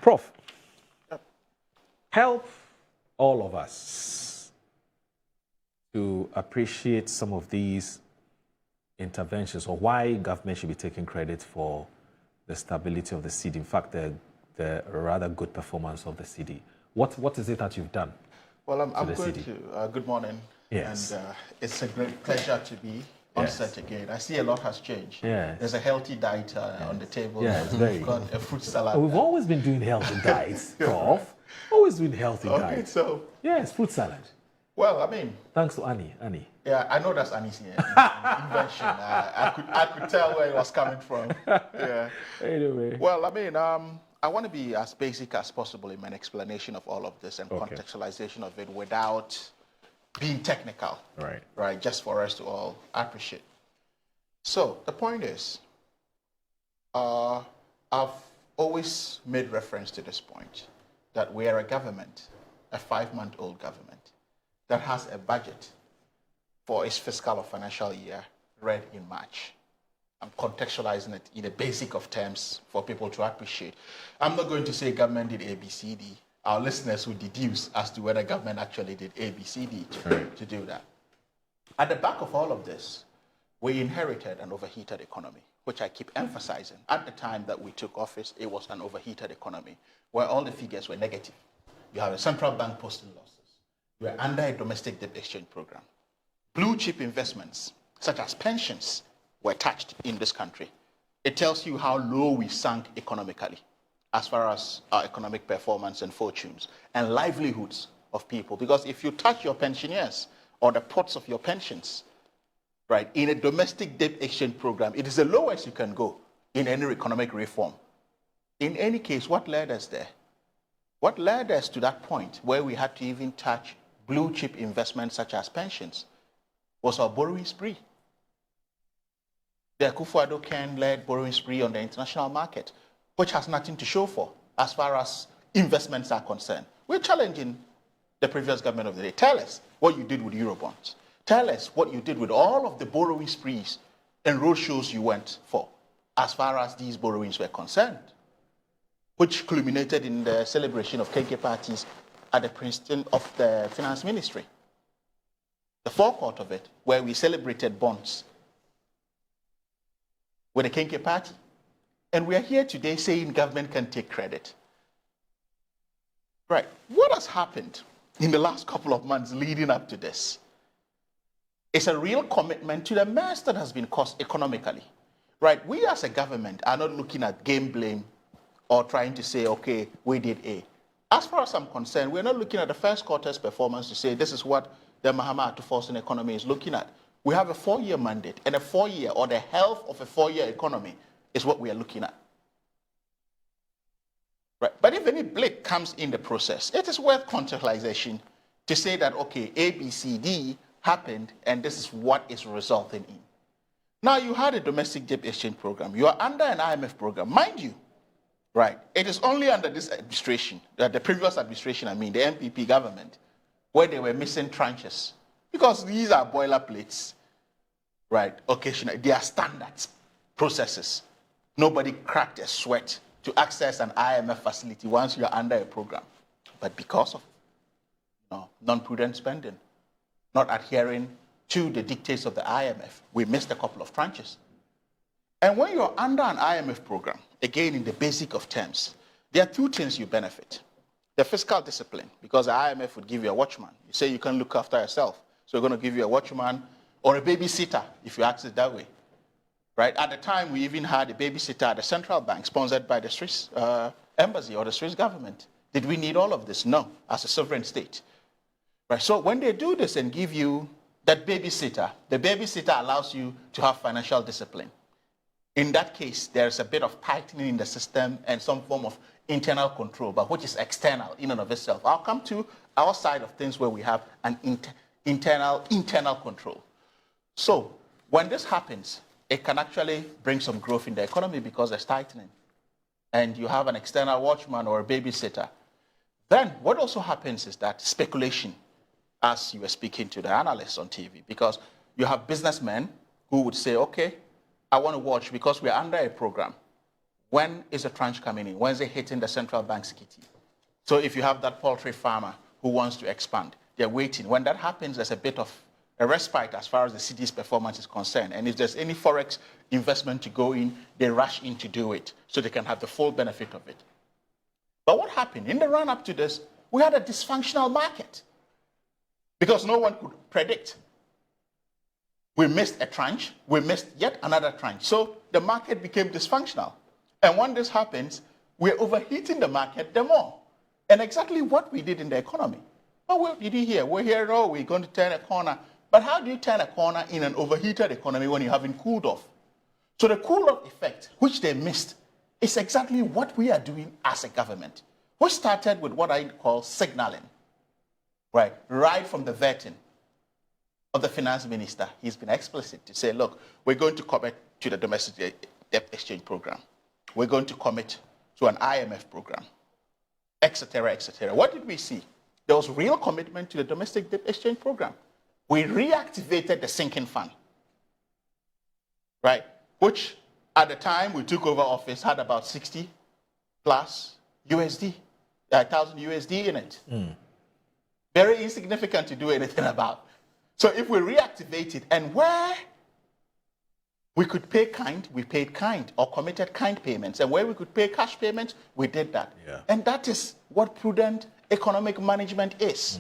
Prof, help all of us to appreciate some of these interventions, or why government should be taking credit for the stability of the cedi. In fact, the rather good performance of the cedi. What is it that you've done? Well, I'm going to. Good morning. Yes. And it's a great pleasure to be on set again. I see a lot has changed. Yes. There's a healthy diet on the table. Yes, We've got a fruit salad. We've always been doing healthy diets, Prof. Always doing healthy diets. Okay, so. Yes, fruit salad. Well, I mean. Thanks to Annie. Yeah, I know that's Annie's invention. I could tell where it was coming from. Yeah. Anyway. Well, I mean, I want to be as basic as possible in my explanation of all of this and contextualization of it without being technical. Right. Right, just for us to all appreciate. So the point is, I've always made reference to this point, that we are a government, a 5-month-old government, that has a budget for its fiscal or financial year read in March. I'm contextualizing it in the basic of terms for people to appreciate. I'm not going to say government did A, B, C, D. Our listeners will deduce as to whether government actually did A, B, C, D to do that. At the back of all of this, we inherited an overheated economy, which I keep emphasizing. At the time that we took office, it was an overheated economy where all the figures were negative. You have a central bank posting losses. You are under a domestic debt exchange program. Blue chip investments, such as pensions, were touched in this country. It tells you how low we sank economically as far as our economic performance and fortunes and livelihoods of people. Because if you touch your pensioners or the pots of your pensions, right, in a domestic debt exchange program, it is the lowest you can go in any economic reform. In any case, what led us there? What led us to that point where we had to even touch blue chip investments such as pensions was our borrowing spree. The Akufo-Addo-Ken-led borrowing spree on the international market, which has nothing to show for as far as investments are concerned. We're challenging the previous government of the day. Tell us what you did with Eurobonds. Tell us what you did with all of the borrowing sprees and roadshows you went for as far as these borrowings were concerned, which culminated in the celebration of KK parties at the Princeton of the Finance Ministry. The forecourt of it, where we celebrated bonds with the KK party. And we are here today saying government can take credit. Right. What has happened in the last couple of months leading up to this? It's a real commitment to the mess that has been caused economically. Right. We as a government are not looking at game blame or trying to say, okay, we did A. As far as I'm concerned, we're not looking at the first quarter's performance to say this is what the Mahama Atuforcing economy is looking at. We have a 4-year mandate, and a 4-year, or the health of a 4-year economy is what we are looking at. Right. But if any blip comes in the process, it is worth contextualization to say that, okay, A, B, C, D happened, and this is what is resulting in. Now, you had a domestic debt exchange program. You are under an IMF program. Mind you, right, it is only under this administration, the previous administration, the MPP government, where they were missing tranches. Because these are boilerplates, right? Occasionally, they are standards, processes. Nobody cracked a sweat to access an IMF facility once you're under a program. But because of non-prudent spending, not adhering to the dictates of the IMF, we missed a couple of tranches. And when you're under an IMF program, again, in the basic of terms, there are 2 things you benefit. The fiscal discipline, because the IMF would give you a watchman. You say you can look after yourself. So we're going to give you a watchman or a babysitter, if you ask it that way. Right? At the time, we even had a babysitter at the central bank, sponsored by the Swiss embassy or the Swiss government. Did we need all of this? No, as a sovereign state. Right? So when they do this and give you that babysitter, the babysitter allows you to have financial discipline. In that case, there's a bit of tightening in the system and some form of internal control, but which is external in and of itself. I'll come to our side of things where we have an internal control. So when this happens, it can actually bring some growth in the economy because there's tightening. And you have an external watchman or a babysitter. Then what also happens is that speculation, as you were speaking to the analysts on TV, because you have businessmen who would say, okay, I want to watch because we're under a program when is the tranche coming in? When is it hitting the central bank's kitty? So if you have that poultry farmer who wants to expand, they're waiting. When that happens, there's a bit of a respite as far as the city's performance is concerned. And if there's any forex investment to go in, they rush in to do it so they can have the full benefit of it. But what happened? In the run-up to this, we had a dysfunctional market because no one could predict. We missed a tranche. We missed yet another tranche. So the market became dysfunctional. And when this happens, we're overheating the market the more. And exactly what we did in the economy. Well, what did you hear? We're here, oh, we're going to turn a corner. But how do you turn a corner in an overheated economy when you haven't cooled off? So the cool-off effect, which they missed, is exactly what we are doing as a government. We started with what I call signaling, right from the vetting of the finance minister. He's been explicit to say, look, we're going to commit to the domestic debt exchange program. We're going to commit to an IMF program, etc., etc. What did we see? There was real commitment to the domestic debt exchange program. We reactivated the sinking fund, right? Which at the time we took over office had about 60 plus USD, 1,000 USD in it. Very insignificant to do anything about. So if we reactivate it, and where we could pay kind, we paid kind or committed kind payments. And where we could pay cash payments, we did that. Yeah. And that is what prudent economic management is.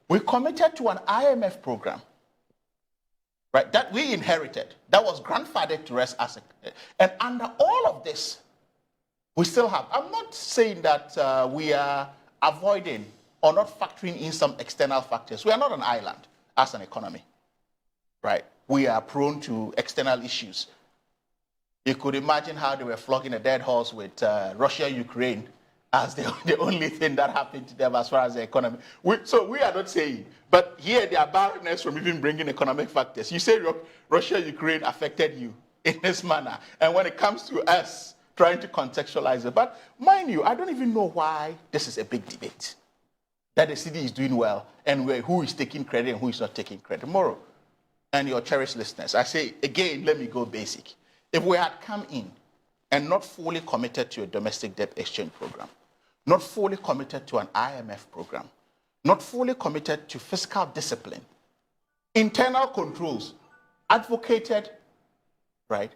We committed to an IMF program, right, that we inherited, that was grandfathered to us as a, and under all of this, we still have, I'm not saying that we are avoiding or not factoring in some external factors. We are not an island as an economy, right? We are prone to external issues. You could imagine how they were flogging a dead horse with Russia, Ukraine, as the only thing that happened to them as far as the economy. So we are not saying, but here there are barriers from even bringing economic factors. You say Russia, Ukraine affected you in this manner. And when it comes to us trying to contextualize it, but mind you, I don't even know why this is a big debate. That the city is doing well and who is taking credit and who is not taking credit. Tomorrow, and your cherished listeners, I say again, let me go basic. If we had come in and not fully committed to a domestic debt exchange program, not fully committed to an IMF program, not fully committed to fiscal discipline, internal controls advocated, right,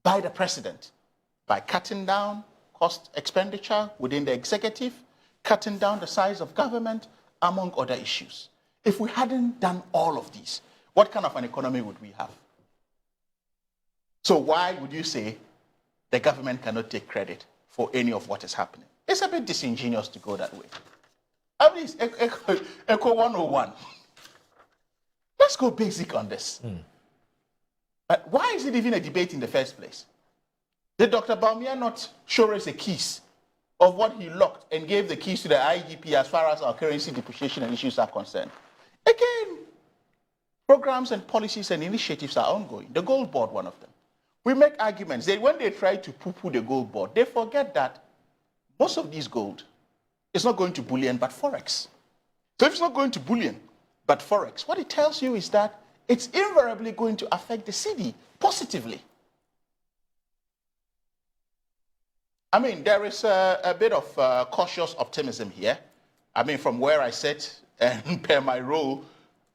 by the president, by cutting down cost expenditure within the executive, cutting down the size of government, among other issues. If we hadn't done all of these, what kind of an economy would we have? So why would you say the government cannot take credit for any of what is happening? It's a bit disingenuous to go that way. I mean, it's Echo 101. Let's go basic on this. Why is it even a debate in the first place? Did Dr. Bawumia not show us the keys of what he locked and gave the keys to the IGP as far as our currency depreciation and issues are concerned? Again, programs and policies and initiatives are ongoing. The gold board, one of them. We make arguments. When they try to poo-poo the gold board, they forget that most of these gold is not going to bullion but forex. So if it's not going to bullion but forex, what it tells you is that it's invariably going to affect the cedi positively. I mean, there is a bit of cautious optimism here. I mean, from where I sit and per my role,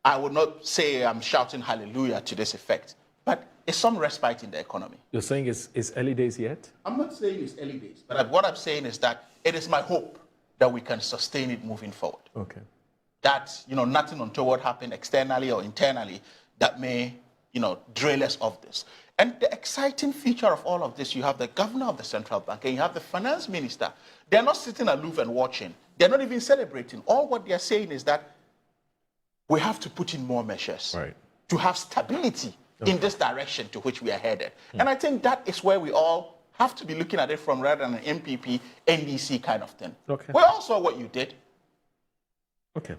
I would not say I'm shouting hallelujah to this effect, but it's some respite in the economy. You're saying it's early days yet? I'm not saying it's early days, but what I'm saying is that it is my hope that we can sustain it moving forward. Okay. That, nothing untoward happen externally or internally that may, derail us of this. And the exciting feature of all of this, you have the governor of the central bank and you have the finance minister. They're not sitting aloof and watching. They're not even celebrating. All what they're saying is that we have to put in more measures to have stability in this direction to which we are headed. And I think that is where we all have to be looking at it from rather than an MPP, NDC kind of thing. Okay. We all saw what you did. Okay.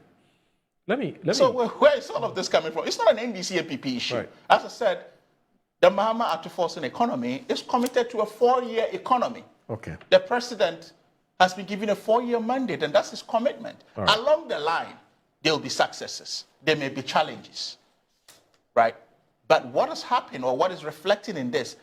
Let me. So where is all of this coming from? It's not an NDC MPP issue. Right. As I said, the Mahama Atuforsen economy is committed to a 4-year economy. Okay. The president has been given a 4-year mandate, and that's his commitment. Right. Along the line, there will be successes. There may be challenges, right? But what has happened or what is reflecting in this,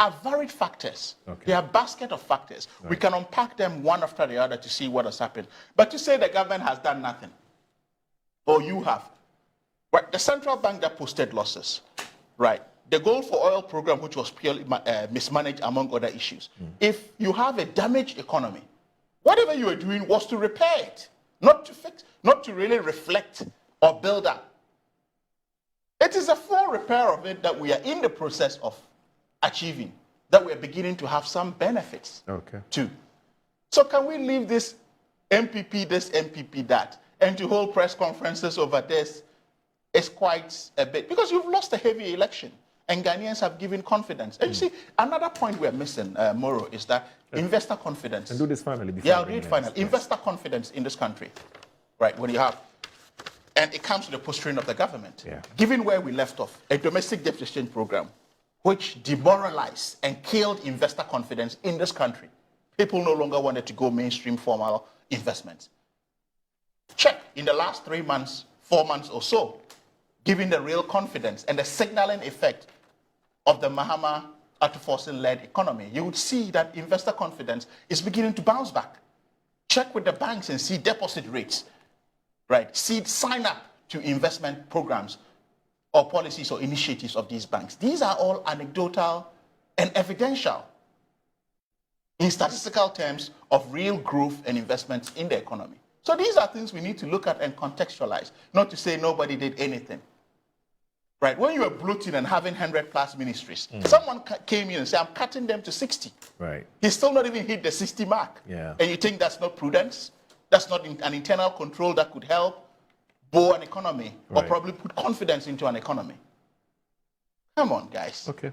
are varied factors. Okay. They are a basket of factors. Right. We can unpack them one after the other to see what has happened. But to say the government has done nothing, or you have, right? The central bank that posted losses, right? The gold for oil program, which was purely mismanaged among other issues. If you have a damaged economy, whatever you are doing was to repair it, not to fix, not to really reflect or build up. It is a full repair of it that we are in the process of achieving, that we are beginning to have some benefits to. So can we leave this, MPP that, and to hold press conferences over this is quite a bit, because you've lost a heavy election. And Ghanaians have given confidence. And you see, another point we're missing, Moro, is that investor confidence. And do this finally. Before Yeah, I'll do it finally. Yes. Investor confidence in this country, right? When you have, and it comes to the posturing of the government. Yeah. Given where we left off, a domestic debt exchange program, which demoralized and killed investor confidence in this country. People no longer wanted to go mainstream formal investments. Check in the last 3 months, 4 months or so, given the real confidence and the signaling effect of the Mahama Atuforsen-led economy, you would see that investor confidence is beginning to bounce back. Check with the banks and see deposit rates, right? See, sign up to investment programs or policies or initiatives of these banks. These are all anecdotal and evidential in statistical terms of real growth and investments in the economy. So these are things we need to look at and contextualize, not to say nobody did anything. Right, when you are bloating and having 100+ ministries, someone came in and said, I'm cutting them to 60. Right. He's still not even hit the 60 mark. Yeah. And you think that's not prudence? That's not an internal control that could help bow an economy or probably put confidence into an economy? Come on, guys. Okay.